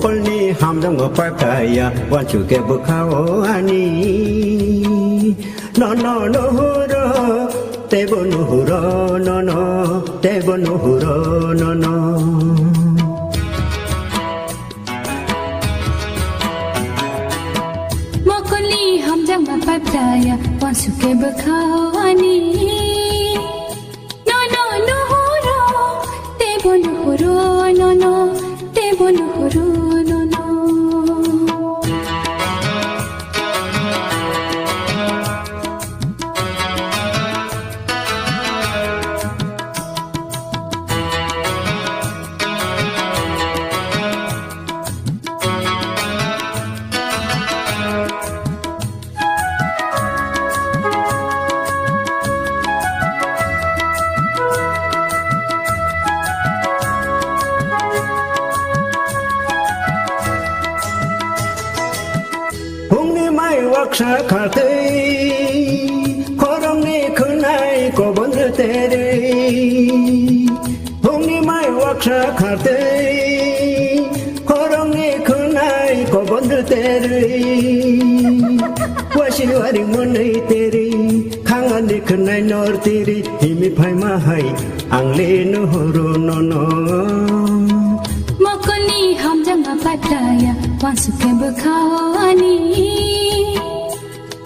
Mokolni hamdam ngopakaya wanchuke bukhaoni no no no huro tebo no huro no no tebo no huro no no Mokolni hamdam ngopakaya wanchuke bukhaoni no no no huro tebo no huro no no tebo no huro no no Waksa khate khorong ni khunai ko bondre tere hongni mai waksa khate khorong ni khunai ko bondre tere washi wari monai tere khangan ni khunai nor tere himi phai ma hai angle no horo no no Mokolni hamdam ngopakaya wanchuke bukhaoni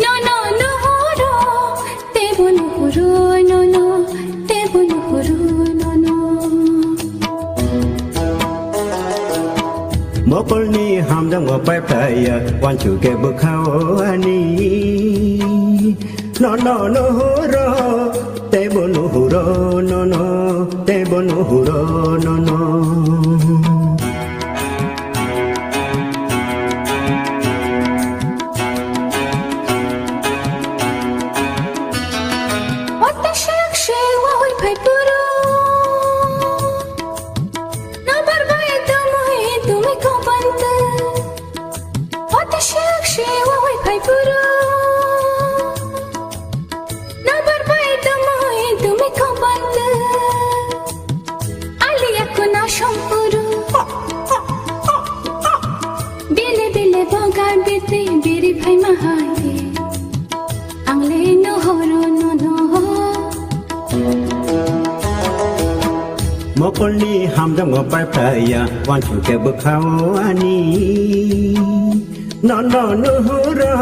no no tebo no huro no no Mokolni hamdam ngopakaya wanchuke bukhaoni no no no huro tebo no huro no no tebo no huro no no Mokolni hamdam ngopakaya wanchuke bukhaoni no no no huro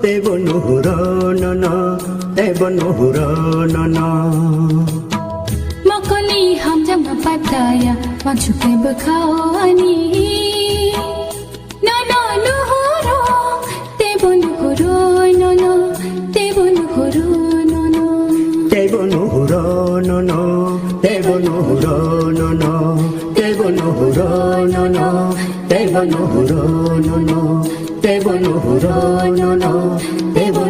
tebo no huro no no tebo no huro no no Mokolni hamdam ngopakaya wanchuke bukhaoni no no no huro tebo no huro no no tebo no huro no no tebo no huro no no tebo no huro no no tebo no huro no no tebo no huro no no tebo no huro no no tebo